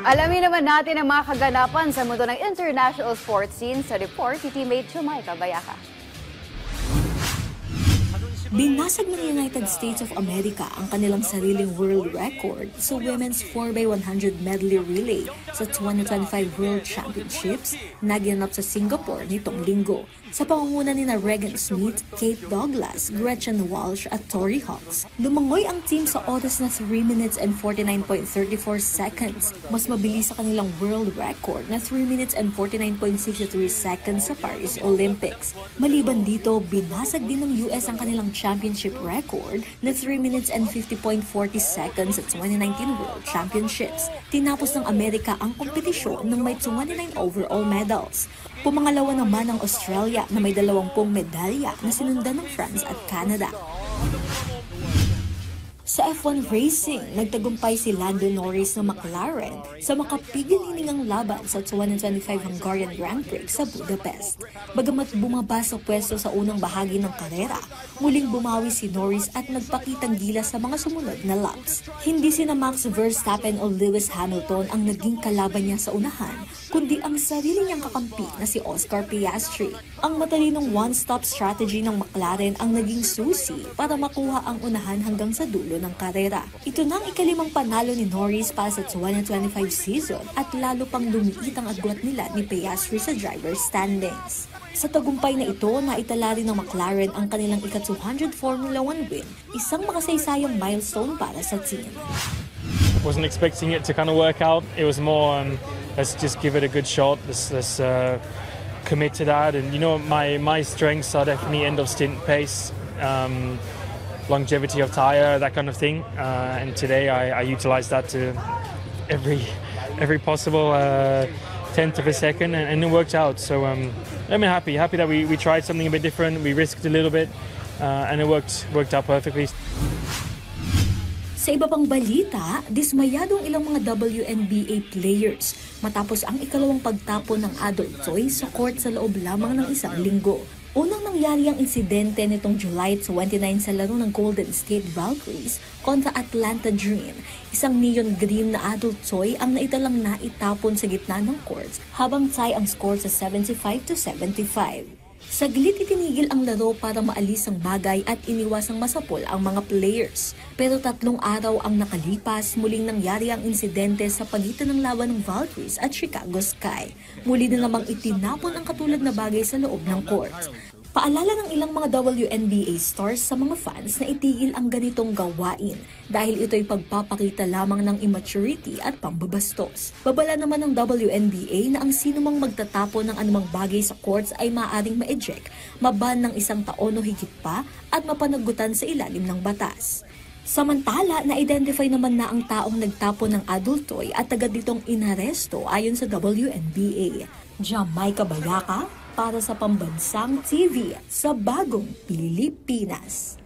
Alamin naman natin ang mga kaganapan sa mundo ng international sports scene sa report ni teammate Jamaica Bayaka. Binasag ng United States of America ang kanilang sariling world record sa women's 4x100 medley relay sa 2025 World Championships na ginanap sa Singapore nitong linggo. Sa pangunguna ni Regan Smith, Kate Douglas, Gretchen Walsh at Tori Hawks, lumangoy ang team sa oras na 3 minutes and 49.34 seconds. Mas mabilis sa kanilang world record na 3 minutes and 49.63 seconds sa Paris Olympics. Maliban dito, binasag din ng US ang kanilang championship record na 3 minutes and 50.40 seconds sa 2019 World Championships. Tinapos ng Amerika ang kompetisyon ng may 29 overall medals. Pumangalawa naman ang Australia na may 20 medalya na sinundan ng France at Canada. Sa F1 racing, nagtagumpay si Lando Norris ng McLaren sa makapigil-hiningang laban sa 2025 Hungarian Grand Prix sa Budapest. Bagamat bumaba sa pwesto sa unang bahagi ng karera, muling bumawi si Norris at nagpakitang gilas sa mga sumunod na laps. Hindi sina Max Verstappen o Lewis Hamilton ang naging kalaban niya sa unahan, kundi ang sarili niyang kakampi na si Oscar Piastri. Ang matalinong one-stop strategy ng McLaren ang naging susi para makuha ang unahan hanggang sa dulo ng karera. Ito na ang ikalimang panalo ni Norris para sa 2025 season at lalo pang lumiit ang agwat nila ni Piastri sa driver's standings. Sa tagumpay na ito, naitala rin ng McLaren ang kanilang ika-200 Formula 1 win, isang makasaysayang milestone para sa team. Wasn't expecting it to kind of work out. It was more, let's just give it a good shot. Let's commit to that. And you know, my strengths are definitely end of stint pace, longevity of tire, that kind of thing. And today I utilized that to every possible tenth of a second, and it worked out. So I'm happy that we tried something a bit different. We risked a little bit, and it worked out perfectly. Sa iba pang balita, dismayado ang ilang mga WNBA players matapos ang ikalawang pagtapon ng adult toy sa court sa loob lamang ng isang linggo. Unang nangyari ang insidente nitong July 29 sa laro ng Golden State Valkyries kontra Atlanta Dream. Isang neon green na adult toy ang naitalang naitapon sa gitna ng courts habang tie ang score sa 75-75. Saglit itinigil ang laro para maalis ang bagay at iniwasang masapol ang mga players. Pero 3 araw ang nakalipas, muling nangyari ang insidente sa pagitan ng laban ng Valkyries at Chicago Sky. Muli na namang itinapon ang katulad na bagay sa loob ng court. Paalala ng ilang mga WNBA stars sa mga fans na itigil ang ganitong gawain dahil ito'y pagpapakita lamang ng immaturity at pambabastos. Babala naman ng WNBA na ang sinumang magtatapon ng anumang bagay sa courts ay maaaring ma-eject, maban ng 1 taon o higit pa at mapanagutan sa ilalim ng batas. Samantala, na-identify naman na ang taong nagtapon ng adult toy at agad ditong inaresto ayon sa WNBA. Jamaica Bayaka para sa Pambansang TV sa Bagong Pilipinas.